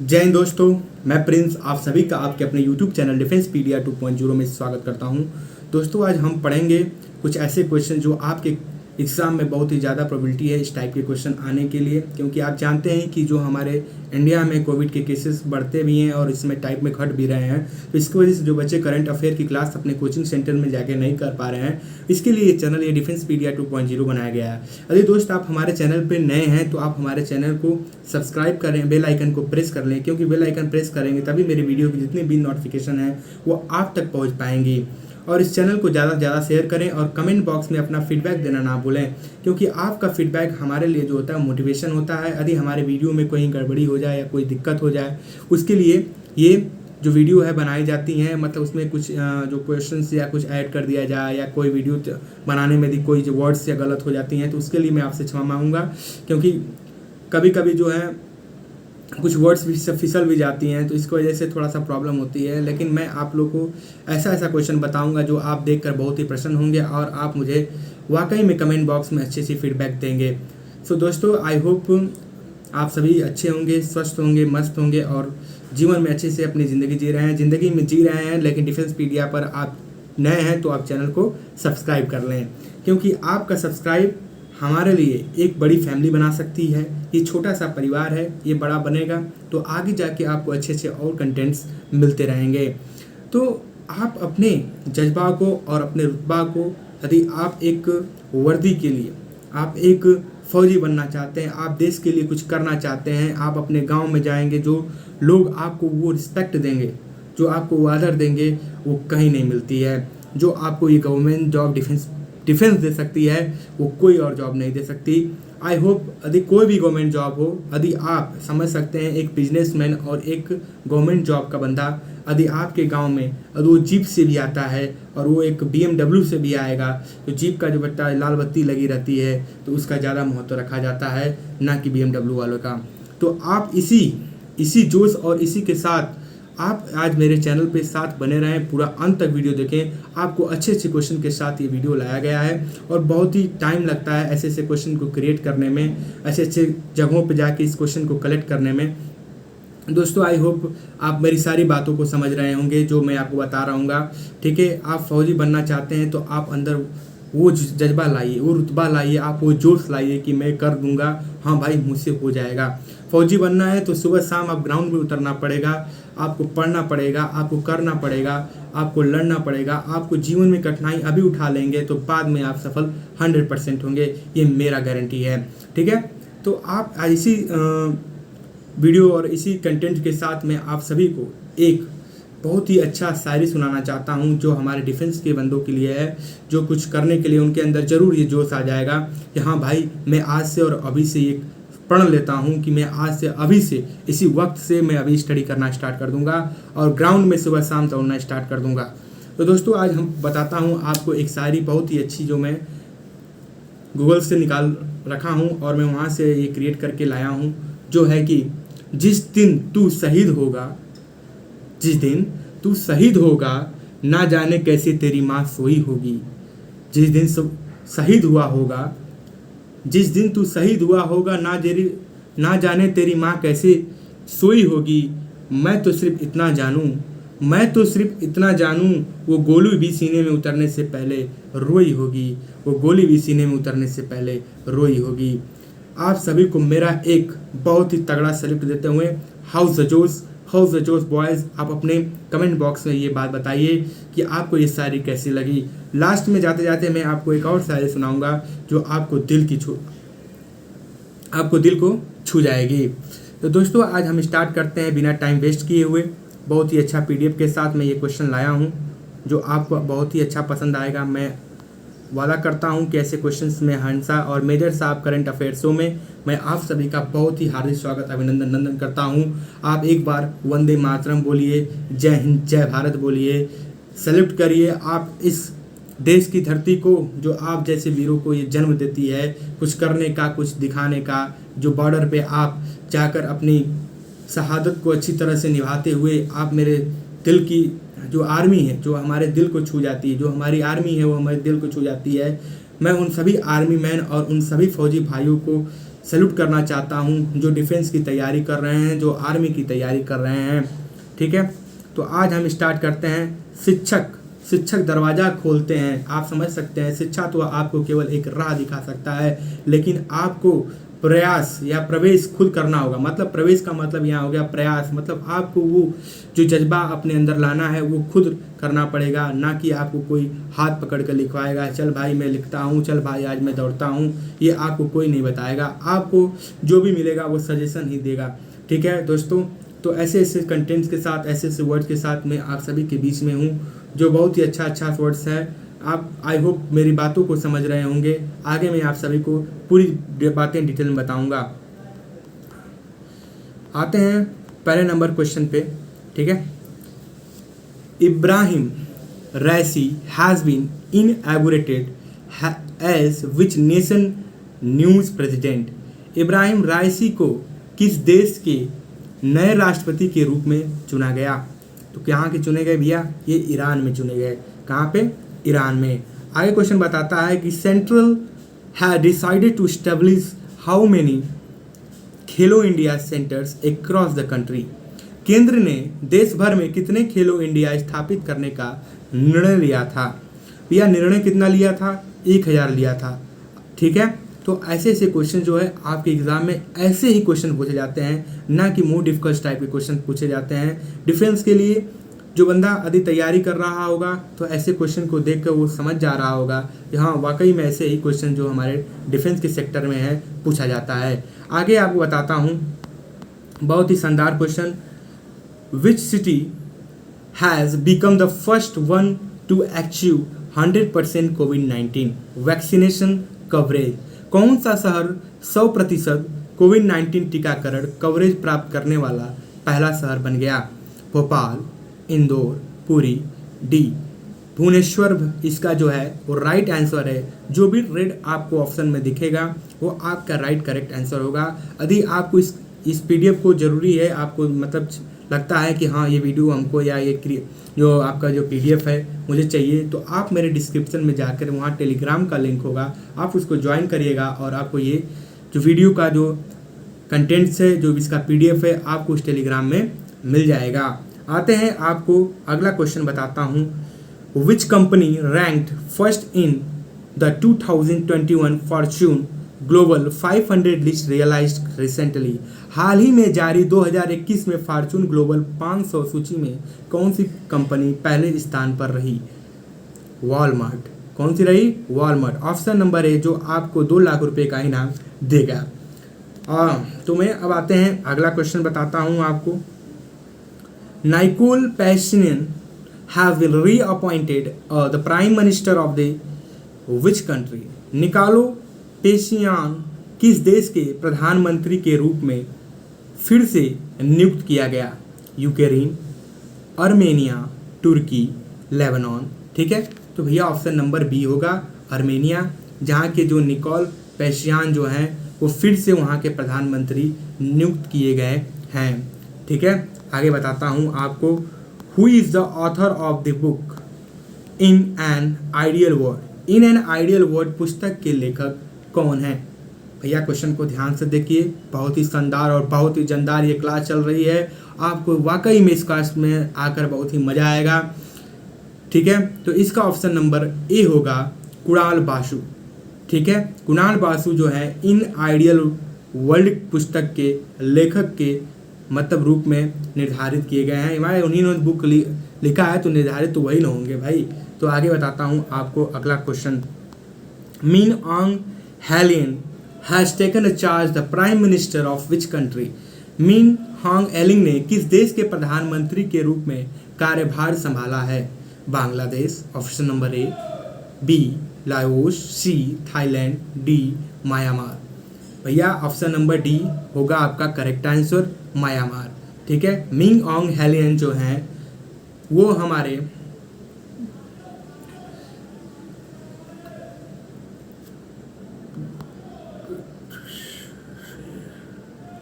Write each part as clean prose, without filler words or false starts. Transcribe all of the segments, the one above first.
जय हिंद दोस्तों, मैं प्रिंस आप सभी का आपके अपने YouTube चैनल डिफेंसपीडिया 2.0 में स्वागत करता हूं। दोस्तों आज हम पढ़ेंगे कुछ ऐसे क्वेश्चन जो आपके एग्ज़ाम में बहुत ही ज़्यादा प्रोबेबिलिटी है इस टाइप के क्वेश्चन आने के लिए, क्योंकि आप जानते हैं कि जो हमारे इंडिया में कोविड के केसेस बढ़ते भी हैं और इसमें टाइप में घट भी रहे हैं। तो इसकी वजह से जो बच्चे करंट अफेयर की क्लास अपने कोचिंग सेंटर में जाके नहीं कर पा रहे हैं, इसके लिए ये चैनल डिफेंसपीडिया 2.0 बनाया गया है। यदि दोस्त आप हमारे चैनल पर नए हैं तो आप हमारे चैनल को सब्सक्राइब करें, बेल आइकन को प्रेस कर लें, क्योंकि बेल आइकन प्रेस करेंगे तभी मेरी वीडियो की जितनी भी नोटिफिकेशन है वो आप तक पहुंच पाएंगी। और इस चैनल को ज़्यादा से ज़्यादा शेयर करें और कमेंट बॉक्स में अपना फीडबैक देना ना भूलें, क्योंकि आपका फीडबैक हमारे लिए जो होता है मोटिवेशन होता है। यदि हमारे वीडियो में कोई गड़बड़ी हो जाए या कोई दिक्कत हो जाए, उसके लिए ये जो वीडियो है बनाई जाती हैं, मतलब उसमें कुछ जो क्वेश्चंस या कुछ ऐड कर दिया जाए या कोई वीडियो बनाने में यदि कोई जो वर्ड्स या गलत हो जाती हैं तो उसके लिए मैं आपसे क्षमा मांगूंगा, क्योंकि कभी कभी जो है कुछ वर्ड्स भी फिसल भी जाती हैं, तो इसकी वजह से थोड़ा सा प्रॉब्लम होती है। लेकिन मैं आप लोग को ऐसा ऐसा क्वेश्चन बताऊंगा जो आप देखकर बहुत ही प्रसन्न होंगे और आप मुझे वाकई में कमेंट बॉक्स में अच्छी सी फीडबैक देंगे। सो दोस्तों, आई होप आप सभी अच्छे होंगे, स्वस्थ होंगे, मस्त होंगे और जीवन में अच्छे से अपनी ज़िंदगी जी रहे हैं। लेकिन डिफेंसपीडिया पर आप नए हैं तो आप चैनल को सब्सक्राइब कर लें, क्योंकि आपका सब्सक्राइब हमारे लिए एक बड़ी फैमिली बना सकती है। ये छोटा सा परिवार है, ये बड़ा बनेगा तो आगे जाके आपको अच्छे अच्छे और कंटेंट्स मिलते रहेंगे। तो आप अपने जज्बा को और अपने रुतबा को, यदि आप एक वर्दी के लिए, आप एक फौजी बनना चाहते हैं, आप देश के लिए कुछ करना चाहते हैं, आप अपने गांव में जाएंगे, जो लोग आपको वो रिस्पेक्ट देंगे, जो आपको वो आदर देंगे, वो कहीं नहीं मिलती है। जो आपको ये गवर्नमेंट जॉब डिफेंस दे सकती है वो कोई और जॉब नहीं दे सकती। आई होप यदि कोई भी गवर्नमेंट जॉब हो, यदि आप समझ सकते हैं एक बिजनेसमैन और एक गवर्नमेंट जॉब का बंदा, यदि आपके गांव में यदि वो जीप से भी आता है और वो एक BMW से भी आएगा, तो जीप का जो बट्टा लाल बत्ती लगी रहती है तो उसका ज़्यादा महत्व रखा जाता है, ना कि BMW वालों का। तो आप इसी जोश और इसी के साथ आप आज मेरे चैनल पे साथ बने रहें, पूरा अंत तक वीडियो देखें। आपको अच्छे अच्छे क्वेश्चन के साथ ये वीडियो लाया गया है और बहुत ही टाइम लगता है ऐसे ऐसे क्वेश्चन को क्रिएट करने में, ऐसे अच्छे जगहों पे जाके इस क्वेश्चन को कलेक्ट करने में। दोस्तों आई होप आप मेरी सारी बातों को समझ रहे होंगे जो मैं आपको बता रहा हूँ। ठीक है, आप फौजी बनना चाहते हैं तो आप अंदर वो जज्बा लाइए, वो रुतबा लाइए, आप वो जोश लाइए कि मैं कर दूंगा, हाँ भाई मुझसे हो जाएगा। फौजी बनना है तो सुबह शाम आप ग्राउंड में उतरना पड़ेगा, आपको पढ़ना पड़ेगा, आपको करना पड़ेगा, आपको लड़ना पड़ेगा। आपको जीवन में कठिनाई अभी उठा लेंगे तो बाद में आप सफल 100% होंगे, ये मेरा गारंटी है। ठीक है, तो आप इसी वीडियो और इसी कंटेंट के साथ मैं आप सभी को एक बहुत ही अच्छा शायरी सुनाना चाहता हूँ, जो हमारे डिफेंस के बंदों के लिए है, जो कुछ करने के लिए उनके अंदर ज़रूर ये जोश आ जाएगा कि हाँ भाई मैं आज से और अभी से ये प्रण लेता हूँ कि मैं आज से अभी से इसी वक्त से मैं अभी स्टडी करना स्टार्ट कर दूंगा और ग्राउंड में सुबह शाम दौड़ना स्टार्ट कर दूंगा। तो दोस्तों आज हम बताता हूँ आपको एक शायरी बहुत ही अच्छी, जो मैं गूगल से निकाल रखा हूँ और मैं वहाँ से ये क्रिएट करके लाया हूँ, जो है कि जिस दिन तू शहीद होगा ना जाने कैसे तेरी माँ सोई होगी। जिस दिन शहीद हुआ होगा, जिस दिन तू शहीद हुआ होगा ना जाने तेरी माँ कैसे सोई होगी। मैं तो सिर्फ इतना जानूं वो गोली भी सीने में उतरने से पहले रोई होगी, वो गोली भी सीने में उतरने से पहले रोई होगी। आप सभी को मेरा एक बहुत ही तगड़ा सल्यूट देते हुए हाउस द जोश बॉयज़, आप अपने कमेंट बॉक्स में ये बात बताइए कि आपको ये शायरी कैसी लगी। लास्ट में जाते जाते मैं आपको एक और शायरी सुनाऊंगा जो आपको दिल को छू जाएगी। तो दोस्तों आज हम स्टार्ट करते हैं बिना टाइम वेस्ट किए हुए। बहुत ही अच्छा PDF के साथ मैं ये क्वेश्चन लाया हूँ जो आपको बहुत ही अच्छा पसंद आएगा। मैं वादा करता हूं कि ऐसे क्वेश्चंस में हंसा और मेजर साहब करंट अफेयर्स शो में मैं आप सभी का बहुत ही हार्दिक स्वागत अभिनंदन करता हूं। आप एक बार वंदे मातरम बोलिए, जय हिंद जय भारत बोलिए, सैल्यूट करिए आप इस देश की धरती को जो आप जैसे वीरों को ये जन्म देती है कुछ करने का, कुछ दिखाने का, जो बॉर्डर पे आप जाकर अपनी शहादत को अच्छी तरह से निभाते हुए आप मेरे दिल की जो आर्मी है, जो हमारे दिल को छू जाती है, जो हमारी आर्मी है वो हमारे दिल को छू जाती है। मैं उन सभी आर्मी मैन और उन सभी फौजी भाइयों को सैल्यूट करना चाहता हूँ, जो डिफेंस की तैयारी कर रहे हैं, जो आर्मी की तैयारी कर रहे हैं। ठीक है, तो आज हम स्टार्ट करते हैं। शिक्षक दरवाज़ा खोलते हैं। आप समझ सकते हैं, शिक्षा तो आपको केवल एक राह दिखा सकता है, लेकिन आपको प्रयास या प्रवेश खुद करना होगा। मतलब प्रवेश का मतलब यहाँ हो गया प्रयास, मतलब आपको वो जो जज्बा अपने अंदर लाना है वो खुद करना पड़ेगा, ना कि आपको कोई हाथ पकड़ कर लिखवाएगा, चल भाई मैं लिखता हूँ, चल भाई आज मैं दौड़ता हूँ। ये आपको कोई नहीं बताएगा, आपको जो भी मिलेगा वो सजेशन ही देगा। ठीक है दोस्तों, तो ऐसे ऐसे कंटेंट्स के साथ, ऐसे ऐसे वर्ड्स के साथ मैं आप सभी के बीच में हूँ, जो बहुत ही अच्छा वर्ड्स है। आप आई होप मेरी बातों को समझ रहे होंगे। आगे मैं आप सभी को पूरी बातें डिटेल में बताऊंगा। आते हैं पहले नंबर क्वेश्चन पे। ठीक है, Ebrahim Raisi has been inaugurated as which nation news president. Ebrahim Raisi को किस देश के नए राष्ट्रपति के रूप में चुना गया? तो कहाँ के चुने गए भैया? ये ईरान में चुने गए। कहाँ पे? ईरान में। आगे क्वेश्चन बताता है कि central has decided to establish how many Khelo India centres across the country. केंद्र ने देश भर में कितने खेलो इंडिया स्थापित करने का निर्णय लिया था? भैया निर्णय कितना लिया था? 1000 लिया था। ठीक है, तो ऐसे ऐसे क्वेश्चन जो है आपके एग्जाम में ऐसे ही क्वेश्चन पूछे जाते हैं, ना कि मोर डिफिकल्ट टाइप के क्वेश्चन पूछे जाते हैं। डिफेंस के लिए जो बंदा अधिक तैयारी कर रहा होगा तो ऐसे क्वेश्चन को देखकर वो समझ जा रहा होगा कि हाँ वाकई में ऐसे ही क्वेश्चन जो हमारे डिफेंस के सेक्टर में है पूछा जाता है। आगे आपको बताता हूँ, बहुत ही शानदार question. Which city has become the first one two achieve 100% covid vaccination coverage? कौन सा शहर 100% कोविड-19 टीकाकरण कवरेज प्राप्त करने वाला पहला शहर बन गया? भोपाल, इंदौर, पुरी, डी भुवनेश्वर इसका जो है वो राइट आंसर है। जो भी रेड आपको ऑप्शन में दिखेगा वो आपका राइट करेक्ट आंसर होगा। यदि आपको इस पीडीएफ को ज़रूरी है, आपको मतलब लगता है कि हाँ ये वीडियो हमको या ये जो आपका जो पीडीएफ है मुझे चाहिए, तो आप मेरे डिस्क्रिप्शन में जाकर वहाँ टेलीग्राम का लिंक होगा, आप उसको ज्वाइन करिएगा और आपको ये जो वीडियो का जो कंटेंट्स है, जो इसका पीडीएफ है, आपको उस टेलीग्राम में मिल जाएगा। आते हैं, आपको अगला क्वेश्चन बताता हूँ। Which company ranked first in the 2021 Fortune global 500 list realised recently? हाल ही में जारी 2021 में फॉर्च्यून ग्लोबल 500 सूची में कौन सी कंपनी पहले स्थान पर रही? वॉलमार्ट। कौन सी रही? वॉलमार्ट। ऑप्शन नंबर ए, जो आपको 2 लाख रुपए का इनाम देगा। तो मैं अब आते हैं अगला क्वेश्चन बताता हूँ आपको। Nicole Pashinyan have been reappointed the Prime Minister of the which country? निकालो पेशियान किस देश के प्रधानमंत्री के रूप में फिर से नियुक्त किया गया? यूक्रेन, आर्मेनिया, तुर्की, लेबनान। ठीक है, तो भैया ऑप्शन नंबर बी होगा, आर्मेनिया, जहाँ के जो निकोल पेशियान जो हैं वो फिर से वहाँ के प्रधानमंत्री नियुक्त किए गए हैं। ठीक है, आगे बताता हूँ आपको। Who is the author of the book in an ideal world? In an ideal world पुस्तक के लेखक कौन है? भैया क्वेश्चन को ध्यान से देखिए, बहुत ही शानदार और बहुत ही जानदार ये क्लास चल रही है। आपको वाकई में इस क्लास में आकर बहुत ही मज़ा आएगा। ठीक है, तो इसका ऑप्शन नंबर ए होगा कुणाल बासु। ठीक है, कुणाल बासु जो है इन आइडियल वर्ल्ड पुस्तक के लेखक के मतलब रूप में निर्धारित किए गए हैं। हमारे उन्हीं बुक लिखा है तो निर्धारित तो वही ना होंगे भाई। तो आगे बताता हूँ आपको अगला question. Min Aung Hlaing has taken a charge the prime minister of which country? Min Aung hailing ने किस देश के प्रधानमंत्री के रूप में कार्यभार संभाला है? Bangladesh option number A, B Laos, C Thailand, D Myanmar. भैया ऑप्शन नंबर डी होगा आपका करेक्ट आंसर, म्यांमार। ठीक है, मिंग ऑन्ग हेलियन जो हैं वो हमारे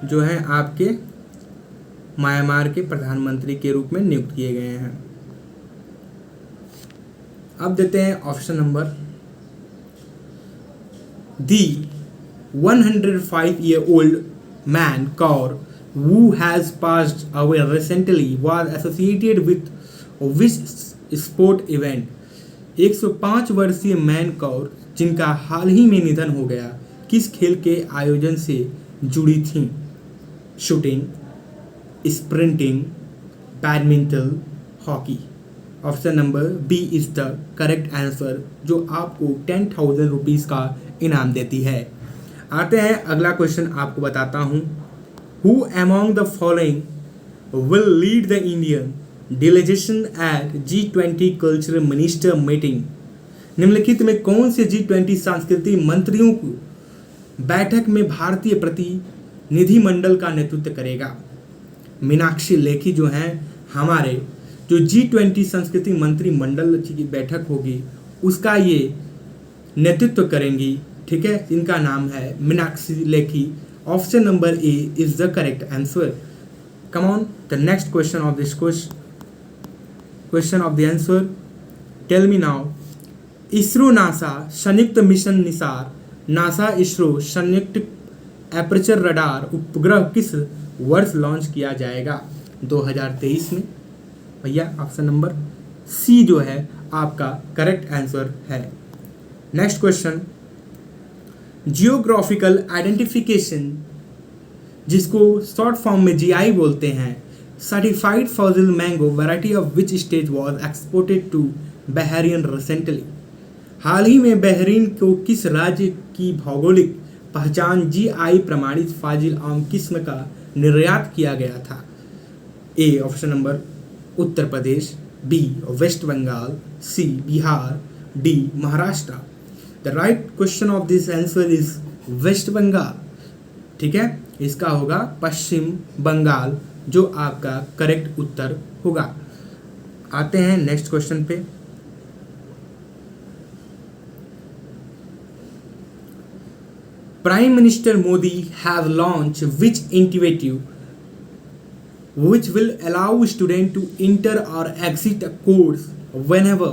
जो हैं आपके म्यांमार के प्रधानमंत्री के रूप में नियुक्त किए गए हैं। अब देते हैं option number D 105-year-old man Kaur, who has passed away recently, was associated with which sport event? 105 वर्षीय मैन कौर जिनका हाल ही में निधन हो गया, किस खेल के आयोजन से जुड़ी थी? Shooting, sprinting, badminton, hockey. Option number B is the correct answer, जो आपको 10,000 रुपीज़ का इनाम देती है। आते हैं अगला क्वेश्चन, आपको बताता हूँ। Who among the following will lead the Indian delegation at G20 cultural minister meeting? निम्नलिखित में कौन से G20 सांस्कृतिक मंत्रियों को बैठक में भारतीय प्रतिनिधिमंडल का नेतृत्व करेगा? मीनाक्षी लेखी जो हैं हमारे, जो G20 सांस्कृतिक मंत्रिमंडल की बैठक होगी उसका ये नेतृत्व करेंगी। ठीक है, इनका नाम है Meenakshi Lekhi. Option number A is the correct answer. Come on, the next question of this question of the answer, tell me now. ISRO NASA संयुक्त मिशन निसार, नासा इसरो संयुक्त एपर्चर रडार उपग्रह किस वर्ष लॉन्च किया जाएगा? 2023 में। भैया ऑप्शन नंबर सी जो है आपका करेक्ट आंसर है। नेक्स्ट क्वेश्चन, जियोग्राफिकल आइडेंटिफिकेशन, जिसको शॉर्ट फॉर्म में GI बोलते हैं, certified Fazli mango variety of which state was exported to Bahrain recently? हाल ही में बहरीन को किस राज्य की भौगोलिक पहचान GI प्रमाणित फाजिल आम किस्म का निर्यात किया गया था? A option number Uttar Pradesh, B West Bengal, C Bihar, D Maharashtra. The right question of this answer is West Bengal. ठीक है, इसका होगा पश्चिम बंगाल, जो आपका करेक्ट उत्तर होगा। आते हैं नेक्स्ट क्वेश्चन पे। Prime minister Modi have launch which initiative which will allow students to enter or exit a course whenever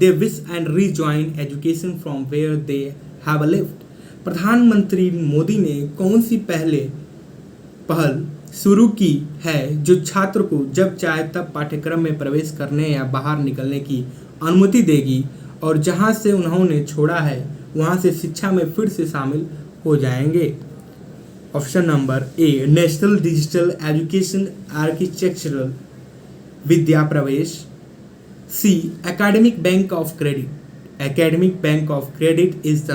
they wish and rejoin education from where they have left? प्रधानमंत्री मोदी ने कौन सी पहल शुरू की है जो छात्र को जब चाहे तब पाठ्यक्रम में प्रवेश करने या बाहर निकलने की अनुमति देगी और जहां से उन्होंने छोड़ा है वहां से शिक्षा में फिर से शामिल हो जाएंगे? Option number A national digital education architectural Vidya Pravesh, C academic bank of credit. Academic bank of credit is the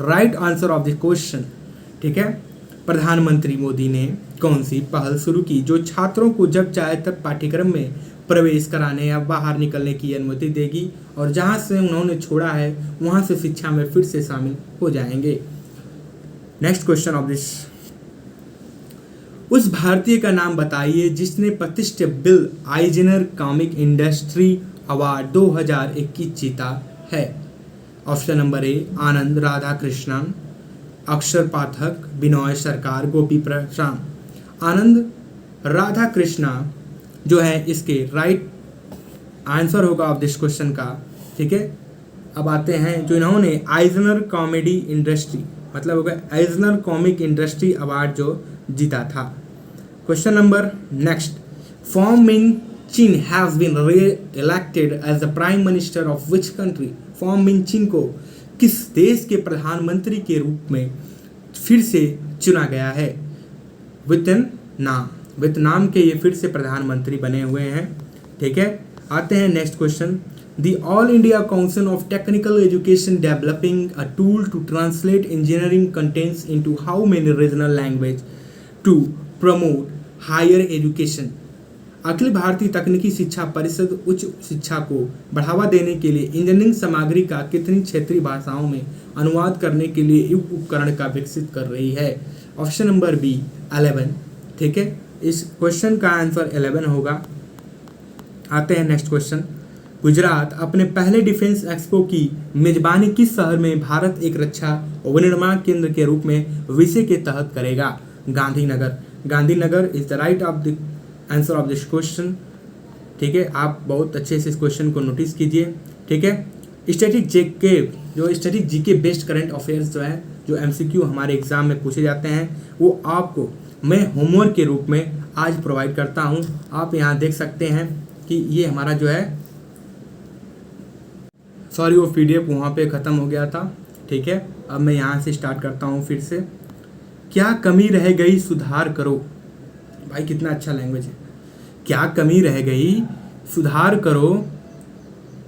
right answer of the question. ठीक है, प्रधानमंत्री मोदी ने कौन सी पहल शुरू की जो छात्रों को जब चाहे तब पाठ्यक्रम में प्रवेश कराने या बाहर निकलने की अनुमति देगी और जहां से उन्होंने छोड़ा है वहां से शिक्षा में फिर से शामिल हो जाएंगे? नेक्स्ट क्वेश्चन ऑफ दिस, उस भारतीय का नाम बताइए जिसने प्रतिष्ठित बिल आइजनर कॉमिक इंडस्ट्री अवार्ड 2021 जीता है? ऑप्शन नंबर ए आनंद राधाकृष्णन, अक्षर पाठक, बिनोय सरकार, गोपी प्रसाद। आनंद राधाकृष्णा जो है इसके राइट आंसर होगा ऑफ दिस क्वेश्चन का। ठीक है, अब आते हैं जो इन्होंने आइजनर कॉमेडी इंडस्ट्री मतलब होगा आइजनर कॉमिक इंडस्ट्री अवार्ड जो जीता था। Question number next, Pham Minh Chinh has been re-elected as the prime minister of which country? Pham Minh Chinh को किस देश के प्रधानमंत्री के रूप में फिर से चुना गया है? वियतनाम के ये फिर से प्रधानमंत्री बने हुए हैं। ठीक है, आते हैं next question, The All India Council of Technical Education developing a tool to translate engineering contents into how many regional language to promote higher education? Akhil Bharatiya तकनीकी शिक्षा परिषद उच्च शिक्षा को बढ़ावा देने के लिए इंजीनियरिंग सामग्री का कितनी क्षेत्रीय भाषाओं में अनुवाद करने के लिए एक उपकरण का विकसित कर रही है? Option number B 11। ठीक है, इस क्वेश्चन का आंसर 11 होगा। आते हैं नेक्स्ट क्वेश्चन, गुजरात अपने पहले डिफेंस एक्सपो की मेजबानी किस शहर में भारत एक रक्षा विनिर्माण केंद्र के रूप में विषय के तहत करेगा? Gandhinagar. Gandhinagar is the right of the answer of this question. ठीक है, आप बहुत अच्छे से इस क्वेश्चन को नोटिस कीजिए। ठीक है, static GK based current affairs जो है जो MCQ हमारे एग्ज़ाम में पूछे जाते हैं वो आपको मैं होमवर्क के रूप में आज प्रोवाइड करता हूं। आप यहां देख सकते हैं कि ये हमारा जो है, सॉरी वो PDF वहाँ पे ख़त्म हो गया था, ठीक है। अब मैं यहाँ से स्टार्ट करता हूँ फिर से। क्या कमी रह गई सुधार करो। भाई कितना अच्छा लैंग्वेज है। क्या कमी रह गई सुधार करो,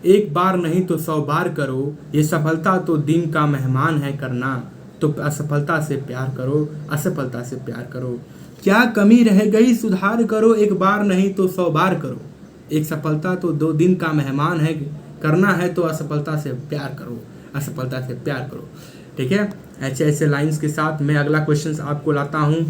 एक बार नहीं तो 100 बार करो, ये सफलता तो दिन का मेहमान है करना, तो असफलता से प्यार करो, असफलता से प्यार करो। क्या कमी रह गई सुधार करो, एक बार नहीं तो 100 बार करो, एक सफलता तो 2 दिन का मेहमान है करना है, तो असफलता से प्यार करो, असफलता से प्यार करो, ठीक है। ऐसे ऐसे लाइंस के साथ मैं अगला क्वेश्चन आपको लाता हूँ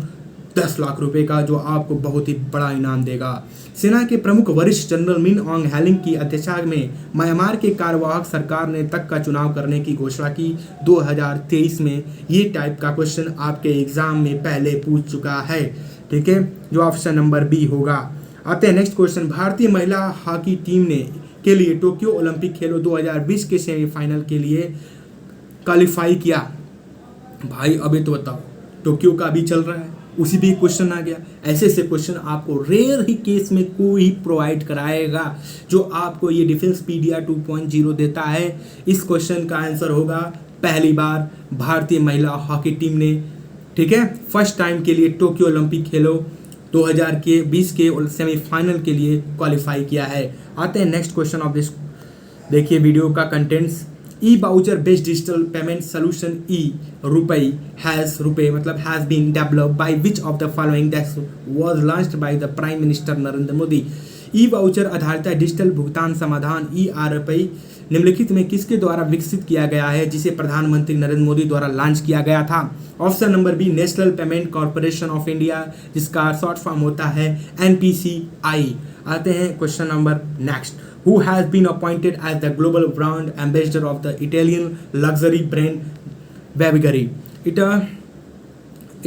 10 लाख रुपए का, जो आपको बहुत ही बड़ा इनाम देगा। सेना के प्रमुख वरिष्ठ जनरल मिन ऑन्ग हैलिंग की अध्यक्षता में म्यांमार के कार्यवाहक सरकार ने तक का चुनाव करने की घोषणा की 2023 में। ये टाइप का क्वेश्चन आपके एग्जाम में पहले पूछ चुका है, ठीक है, जो ऑप्शन नंबर बी होगा। आते हैं नेक्स्ट क्वेश्चन। भारतीय महिला हॉकी टीम ने के लिए टोक्यो ओलंपिक खेलों 2020 के सेमीफाइनल के लिए क्वालिफाई किया। भाई अभी तो बताओ, टोक्यो का भी चल रहा है, उसी भी क्वेश्चन आ गया। ऐसे ऐसे क्वेश्चन आपको रेयर ही केस में कोई प्रोवाइड कराएगा, जो आपको ये डिफेंसपीडिया 2.0 देता है। इस क्वेश्चन का आंसर होगा पहली बार भारतीय महिला हॉकी टीम ने, ठीक है, फर्स्ट टाइम के लिए टोक्यो ओलंपिक खेलों 2020 के सेमीफाइनल के लिए क्वालिफाई किया है। आते हैं नेक्स्ट क्वेश्चन ऑफ दिस। देखिए वीडियो का contents. E voucher based digital payment solution e RUPI has been developed by which of the following that was launched by the prime minister Narendra Modi. E voucher आधारित डिजिटल भुगतान समाधान ई रुपई निम्नलिखित में किसके द्वारा विकसित किया गया है, जिसे प्रधानमंत्री नरेंद्र मोदी द्वारा लॉन्च किया गया था। Option number B national payment corporation of India, जिसका शॉर्ट फॉर्म होता है NPCI। आते हैं question number next. Who has been appointed as the global brand ambassador of the Italian luxury brand Bulgari?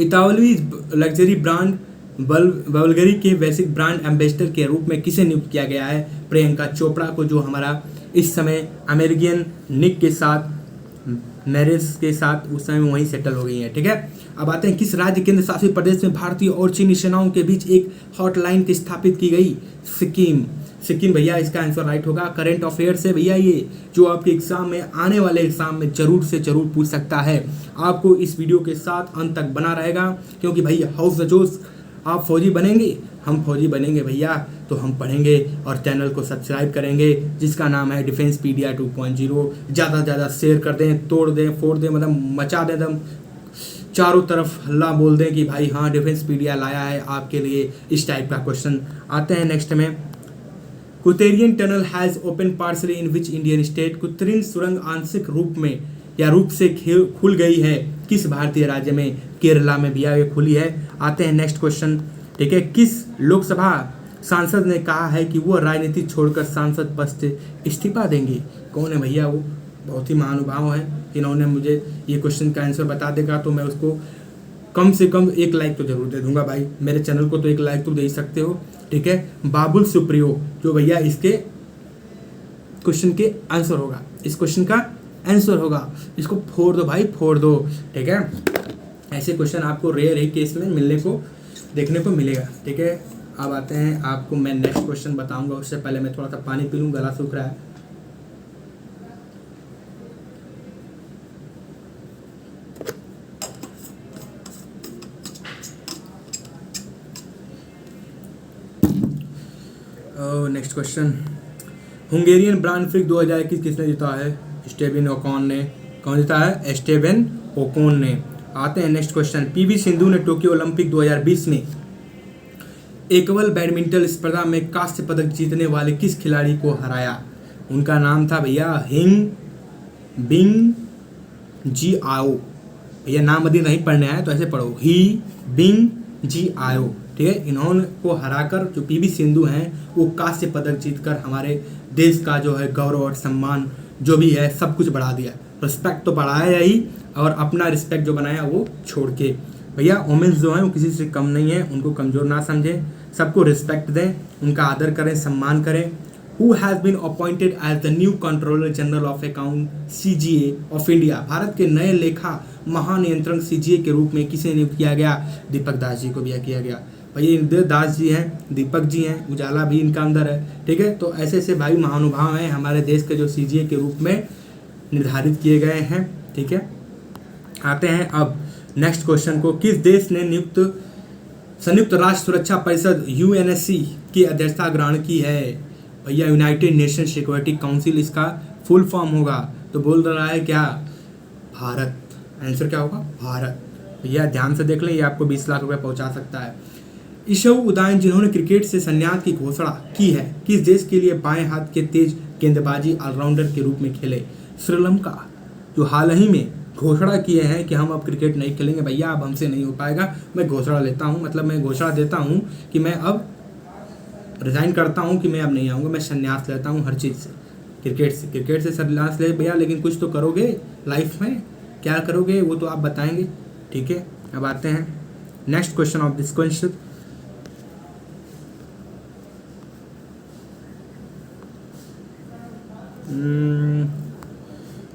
इतालवी लग्जरी ब्रांड बल्गरी के वैश्विक brand ambassador के रूप में किसे नियुक्त किया गया है? प्रियंका चोपड़ा को, जो हमारा इस समय अमेरिकन निक के साथ मैरिज के साथ उस समय वहीं सेटल हो गई है, ठीक है। अब आते हैं किस राज्य केंद्र शासित प्रदेश में भारतीय और चीनी सेनाओं के बीच एक हॉटलाइन की स्थापित की गई? सिक्किम। सिक्किम भैया इसका आंसर राइट होगा। करंट अफेयर्स है भैया ये, जो आपके एग्जाम में आने वाले एग्जाम में जरूर से जरूर पूछ सकता है। आपको इस वीडियो के साथ अंत तक बना रहेगा, क्योंकि भैया हाउस द जोश, आप फौजी बनेंगे, हम फौजी बनेंगे भैया, तो हम पढ़ेंगे और चैनल को सब्सक्राइब करेंगे, जिसका नाम है डिफेंसपीडिया 2.0। ज़्यादा से ज़्यादा शेयर कर दें, तोड़ दें, फोड़ दें, मतलब मचा दें, एकदम चारों तरफ हल्ला बोल दें कि भाई हाँ डिफेंसपीडिया लाया है आपके लिए इस टाइप का क्वेश्चन। आते हैं नेक्स्ट में। Kuthiran tunnel has opened partially in which Indian state. Kuthiran सुरंग आंशिक रूप में या रूप से खुल गई है किस भारतीय राज्य में? केरला में भैया ये खुली है। आते हैं नेक्स्ट क्वेश्चन, ठीक है। किस लोकसभा सांसद ने कहा है कि वो राजनीति छोड़कर सांसद पद से इस्तीफा देंगे? कौन है भैया वो? बहुत ही महानुभाव है, इन्होंने मुझे ये क्वेश्चन का आंसर बता देगा तो मैं उसको कम से कम 1 लाइक तो जरूर दे दूंगा। भाई मेरे चैनल को तो 1 लाइक तो दे ही सकते हो, ठीक है। बाबुल सुप्रियो, जो भैया इसके क्वेश्चन के आंसर होगा, इस क्वेश्चन का आंसर होगा। इसको फोड़ दो भाई, फोड़ दो, ठीक है। ऐसे क्वेश्चन आपको रेयर ही केस में मिलने को देखने को मिलेगा, ठीक है। अब आते हैं, आपको मैं नेक्स्ट क्वेश्चन बताऊंगा, उससे पहले मैं थोड़ा सा पानी पी लूँ, गला सूख रहा है। Next question. Hungarian grand prix 2021 किसने जीता है? स्टेफन ओकोन ने। कौन जीता है? स्टेफन ओकोन ने। आते हैं नेक्स्ट क्वेश्चन। PV सिंधु ने टोक्यो ओलंपिक 2020 में एकल बैडमिंटन स्पर्धा में कांस्य पदक जीतने वाले किस खिलाड़ी को हराया? उनका नाम था भैया हिंग बिंग जी आओ। भैया नाम अभी नहीं पढ़ने आया तो ऐसे पढ़ो, ही बिंग जी आओ, ठीक है। इन्होंने को हराकर जो PV सिंधु हैं वो कांस्य पदक जीतकर हमारे देश का जो है गौरव और सम्मान जो भी है सब कुछ बढ़ा दिया। रिस्पेक्ट तो बढ़ाया ही, और अपना रिस्पेक्ट जो बनाया वो छोड़ के। भैया वुमेन्स जो हैं वो किसी से कम नहीं है, उनको कमज़ोर ना समझें, सबको रिस्पेक्ट दें, उनका आदर करें, सम्मान करें। Who has been appointed as the new Controller General of Account CGA of India? Bharat के नए लेखा महानियंत्रक सीजीए के रूप में किसे नियुक्त किया गया? दीपक दास जी को भी किया गया। भाई इंद्र दास जी हैं, दीपक जी हैं, उजाला भी इनका अंदर है। ठीक है, तो ऐसे ऐसे भाई महानुभाव हैं हमारे देश के जो सीजीए के रूप में निर्धारित किए गए हैं। ठीक है, आते हैं अब नेक्स्ट क्वेश्चन को। किस देश ने संयुक्त राष्ट्र सुरक्षा परिषद यूएनएससी की अध्यक्षता ग्रहण की है? भैया यूनाइटेड नेशन सिक्योरिटी काउंसिल इसका फुल फॉर्म होगा। तो बोल रहा है क्या? भारत। आंसर क्या होगा? भारत। भैया ध्यान से देख लें, ये आपको 20 लाख रुपए पहुंचा सकता है। ईशव उदयन जिन्होंने क्रिकेट से संन्यास की घोषणा की है, किस देश के लिए बाएं हाथ के तेज गेंदबाजी ऑलराउंडर के रूप में खेले? श्रीलंका, जो हाल ही में घोषणा किए हैं कि हम अब क्रिकेट नहीं खेलेंगे भैया, अब हमसे नहीं हो पाएगा। मैं घोषणा लेता हूँ, मतलब मैं घोषणा देता हूँ कि मैं अब रिजाइन करता हूँ कि मैं अब नहीं आऊँगा, मैं संन्यास लेता हूँ हर चीज़ से, क्रिकेट से संन्यास ले भैया। लेकिन कुछ तो करोगे लाइफ में, क्या करोगे वो तो आप बताएंगे। ठीक है, अब आते हैं next question of this question.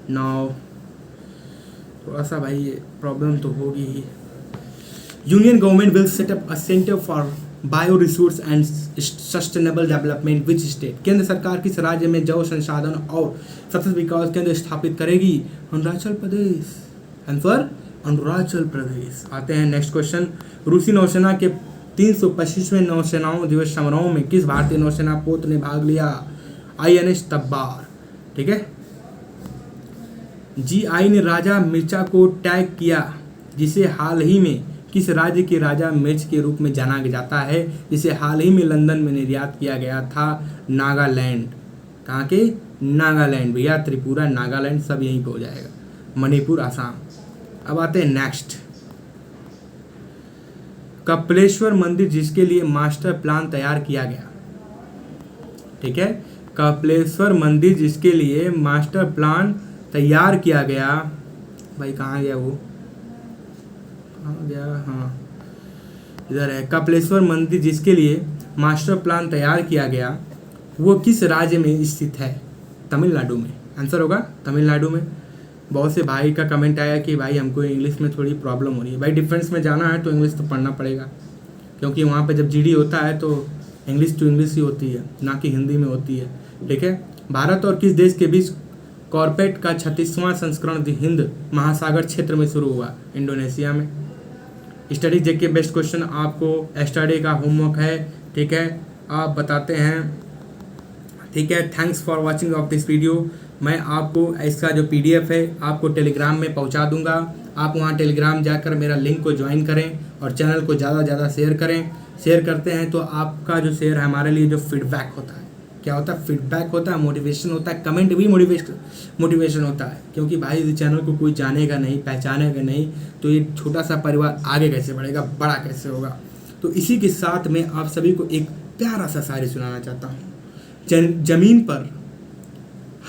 Now थोड़ा सा भाई प्रॉब्लम तो होगी ही। Union government will set up a centre for bio resource and sustainable development which state? केंद्र सरकार किस राज्य में जैव संसाधन और सतत विकास केंद्र स्थापित करेगी? अरुणाचल प्रदेश। आंसर अरुणाचल प्रदेश। आते हैं नेक्स्ट क्वेश्चन। रूसी नौसेना के 325वें नौसेनाओं दिवस समारोह में किस भारतीय नौसेना पोत ने भाग लिया? INS तब्बार। ठीक है, GI ने राजा मिर्चा को टैग किया, जिसे हाल ही में किस राज्य के राजा मिर्च के रूप में जाना जाता है, जिसे हाल ही में लंदन में निर्यात किया गया था? नागालैंड। कहाँ के? नागालैंड भैया, त्रिपुरा नागालैंड सब यहीं पे हो जाएगा, मणिपुर आसाम। अब आते हैं नेक्स्ट। कपिलेश्वर मंदिर जिसके लिए मास्टर प्लान तैयार किया गया। ठीक है, कपिलेश्वर मंदिर जिसके लिए मास्टर प्लान तैयार किया गया, भाई कहाँ गया वो, कहाँ गया? हाँ इधर है। कपिलेश्वर मंदिर जिसके लिए मास्टर प्लान तैयार किया गया, वो किस राज्य में स्थित है? तमिलनाडु में। आंसर होगा तमिलनाडु में। बहुत से भाई का कमेंट आया कि भाई हमको इंग्लिश में थोड़ी प्रॉब्लम हो रही है। भाई डिफेंस में जाना है तो इंग्लिश तो पढ़ना पड़ेगा, क्योंकि वहाँ पे जब GD होता है तो इंग्लिश टू इंग्लिश ही होती है, ना कि हिंदी में होती है। ठीक है, भारत और किस देश के बीच कॉर्पेट का 36वां संस्करण हिंद महासागर क्षेत्र में शुरू हुआ? इंडोनेशिया में। स्टडी JK बेस्ट क्वेश्चन आपको स्टडी का होमवर्क है। ठीक है, आप बताते हैं। ठीक है, thanks for watching of this video. मैं आपको इसका जो PDF है आपको टेलीग्राम में पहुंचा दूंगा। आप वहां टेलीग्राम जाकर मेरा लिंक को ज्वाइन करें और चैनल को ज़्यादा से ज़्यादा शेयर करें। शेयर करते हैं तो आपका जो शेयर है हमारे लिए जो फीडबैक होता है, क्या होता है? फीडबैक होता है, मोटिवेशन होता है, कमेंट भी मोटिवेशन होता है। क्योंकि भाई इस चैनल को कोई जानेगा नहीं, पहचानेगा नहीं, तो ये छोटा सा परिवार आगे कैसे बढ़ेगा, बड़ा कैसे होगा? तो इसी के साथ मैं आप सभी को एक प्यारा सा शायरी सुनाना चाहता हूँ। जमीन पर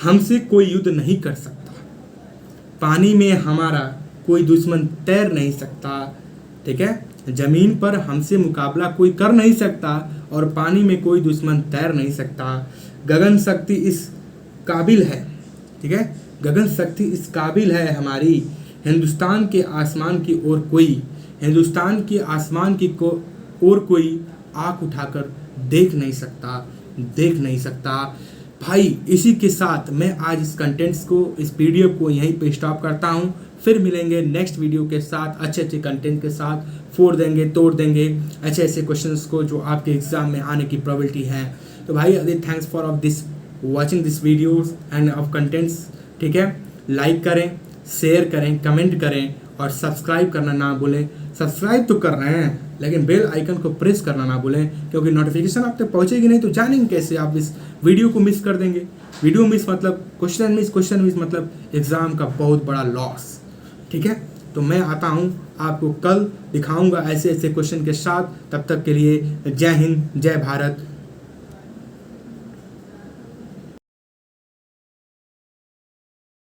हमसे कोई युद्ध नहीं कर सकता, पानी में हमारा कोई दुश्मन तैर नहीं सकता। ठीक है, जमीन पर हमसे मुकाबला कोई कर नहीं सकता और पानी में कोई दुश्मन तैर नहीं सकता। गगन शक्ति इस काबिल है। ठीक है, गगन शक्ति इस काबिल है हमारी, हिंदुस्तान के आसमान की ओर कोई आँख उठाकर देख नहीं सकता। भाई इसी के साथ मैं आज इस कंटेंट्स को, इस PDF को यहीं पे स्टॉप करता हूँ। फिर मिलेंगे नेक्स्ट वीडियो के साथ, अच्छे कंटेंट के साथ, फोड़ देंगे, तोड़ देंगे ऐसे क्वेश्चंस को जो आपके एग्जाम में आने की प्रोबेबिलिटी है। तो भाई अभी thanks for of this watching this videos end of contents. ठीक है, लाइक करें, शेयर करें, कमेंट करें और सब्सक्राइब करना ना भूलें। सब्सक्राइब तो कर रहे हैं लेकिन बेल आइकन को प्रेस करना ना भूलें, क्योंकि नोटिफिकेशन आप तक पहुंचेगी नहीं तो जानेंगे कैसे? आप इस वीडियो को मिस कर देंगे। वीडियो मिस मतलब क्वेश्चन मिस मतलब एग्जाम का बहुत बड़ा लॉस। ठीक है, तो मैं आता हूं, आपको कल दिखाऊंगा ऐसे क्वेश्चन के साथ। तब तक के लिए जय हिंद, जय भारत,